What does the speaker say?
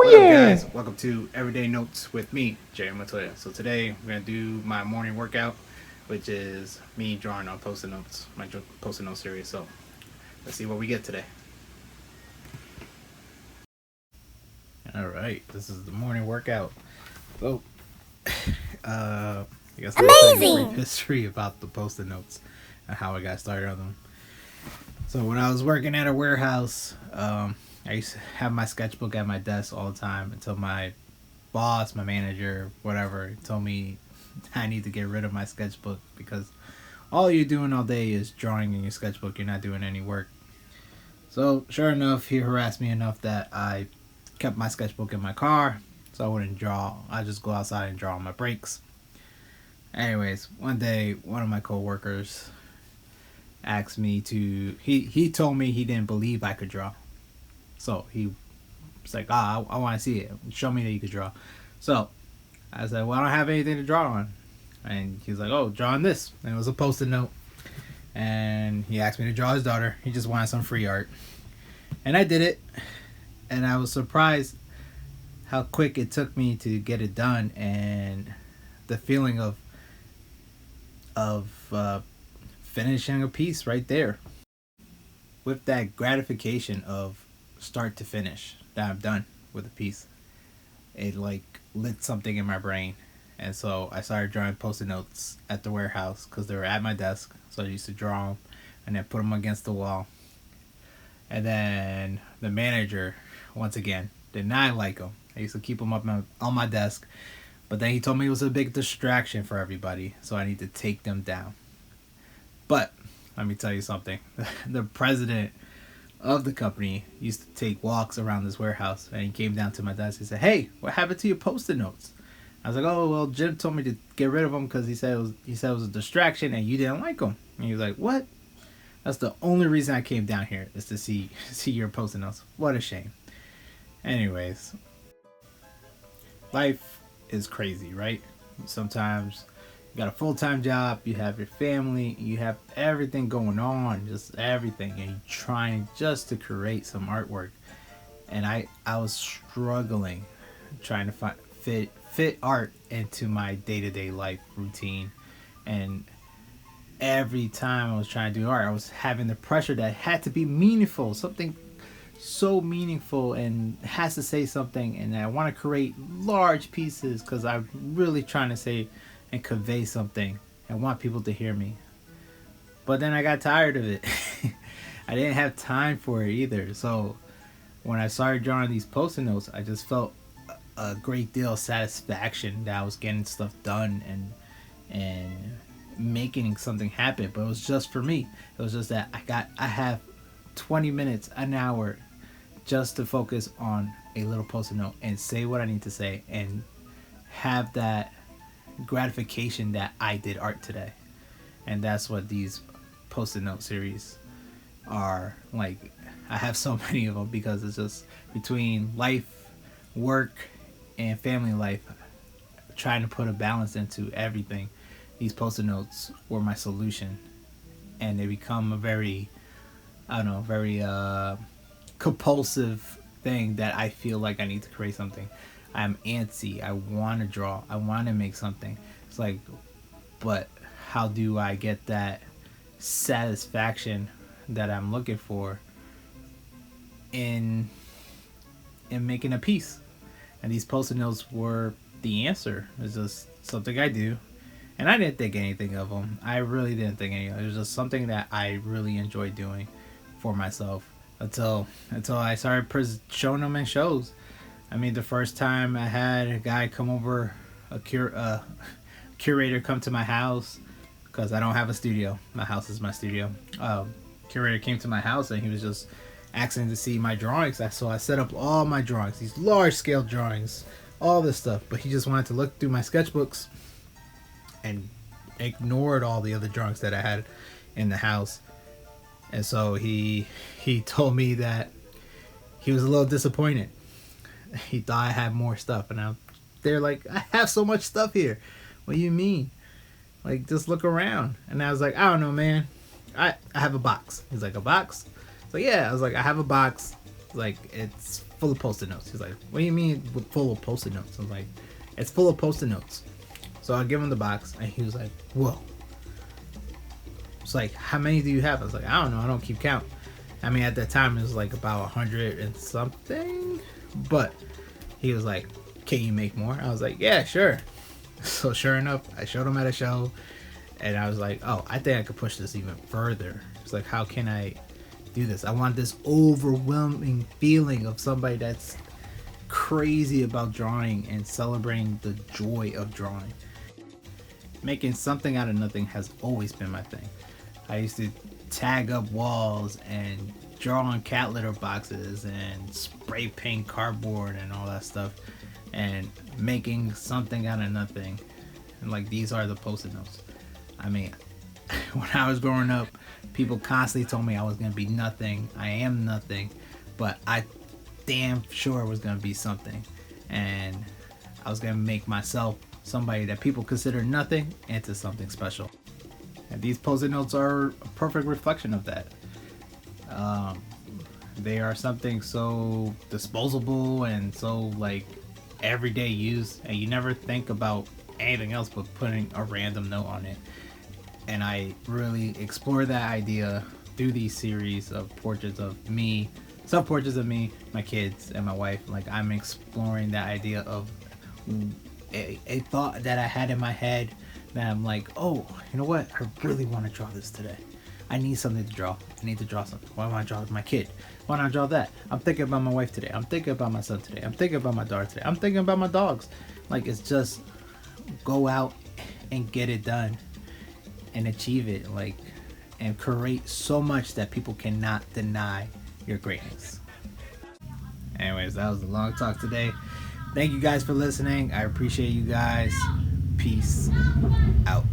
What up, guys? Welcome to Everyday Notes with me, Jay Matoya. So today I'm gonna do my morning workout, which is me drawing on post-it notes, my post-it note series. So let's see what we get today. All right, this is the morning workout. So, I guess I'll tell you a brief history about the post-it notes and how I got started on them. So when I was working at a warehouse, I used to have my sketchbook at my desk all the time until my boss, my manager, whatever, told me I need to get rid of my sketchbook because all you're doing all day is drawing in your sketchbook. You're not doing any work. So sure enough, he harassed me enough that I kept my sketchbook in my car so I wouldn't draw. I just go outside and draw on my breaks. Anyways, one day, one of my coworkers asked me to. He told me he didn't believe I could draw. So he was like, I want to see it. Show me that you could draw. So I said, well, I don't have anything to draw on. And he was like, oh, draw on this. And it was a post-it note. And he asked me to draw his daughter. He just wanted some free art. And I did it. And I was surprised how quick it took me to get it done. And the feeling of finishing a piece right there. With that gratification of start to finish that I'm done with a piece, it like lit something in my brain. And so I started drawing post-it notes at the warehouse because they were at my desk. So I used to draw them and then put them against the wall. And then the manager, once again, did not like them. I used to keep them up on my desk, but then he told me it was a big distraction for everybody, so I need to take them down. But let me tell you something. The president of the company used to take walks around this warehouse, and he came down to my desk. He said, hey, what happened to your post-it notes? I was like, oh, well, Jim told me to get rid of them because he said it was a distraction and you didn't like them. And he was like, what? That's the only reason I came down here, is to see your post-it notes. What a shame. Anyways, life is crazy, right? Sometimes you got a full-time job, you have your family, you have everything going on, just everything, and you're trying just to create some artwork. And I was struggling trying to fit art into my day-to-day life routine. And every time I was trying to do art, I was having the pressure that it had to be meaningful, something so meaningful, and has to say something. And I want to create large pieces because I'm really trying to say and convey something and want people to hear me. But then I got tired of it. I didn't have time for it either. So when I started drawing these post-it notes, I just felt a great deal of satisfaction that I was getting stuff done and making something happen. But it was just for me. It was just that I have 20 minutes, an hour, just to focus on a little post-it note and say what I need to say and have that gratification that I did art today. And that's what these post-it note series are like. I have so many of them because it's just between life, work, and family life, trying to put a balance into everything. These post-it notes were my solution, and they become a very compulsive thing that I feel like I need to create something. I'm antsy. I want to draw. I want to make something. It's like, but how do I get that satisfaction that I'm looking for in making a piece? And these post-it notes were the answer. It's just something I do, and I didn't think anything of them. I really didn't think anything. It was just something that I really enjoyed doing for myself until I started showing them in shows. I mean, the first time I had a guy come over, a curator come to my house, because I don't have a studio. My house is my studio. Curator came to my house and he was just asking to see my drawings. So I set up all my drawings, these large scale drawings, all this stuff. But he just wanted to look through my sketchbooks and ignored all the other drawings that I had in the house. And so he told me that he was a little disappointed. He thought I had more stuff, and they're like, I have so much stuff here. What do you mean? Like, just look around. And I was like, I don't know, man. I have a box. He's like, a box? So yeah, I was like, I have a box. Like, it's full of post-it notes. He's like, what do you mean full of post-it notes? I'm like, it's full of post-it notes. So I give him the box, and he was like, whoa. It's like, how many do you have? I was like, I don't know, I don't keep count. I mean, at that time it was like about 100 and something, but he was like, can you make more? I was like, yeah, sure. So sure enough, I showed him at a show, and I was like, oh, I think I could push this even further. It's like, how can I do this? I want this overwhelming feeling of somebody that's crazy about drawing and celebrating the joy of drawing. Making something out of nothing has always been my thing. I used to tag up walls and draw on cat litter boxes and spray paint cardboard and all that stuff, and making something out of nothing. And like, these are the post-it notes. I mean, when I was growing up, people constantly told me I was gonna be nothing. I am nothing, but I damn sure was gonna be something, and I was gonna make myself somebody that people consider nothing into something special. And these post-it notes are a perfect reflection of that. They are something so disposable and so like everyday use, and you never think about anything else but putting a random note on it. And I really explore that idea through these series of portraits of me, self-portraits of me, my kids, and my wife. Like, I'm exploring that idea of a thought that I had in my head that I'm like, oh, you know what? I really want to draw this today. I need something to draw. I need to draw something. Why don't I draw my kid? Why don't I draw that? I'm thinking about my wife today. I'm thinking about my son today. I'm thinking about my daughter today. I'm thinking about my dogs. Like, it's just go out and get it done and achieve it, like, and create so much that people cannot deny your greatness. Anyways, that was a long talk today. Thank you guys for listening. I appreciate you guys. Peace out.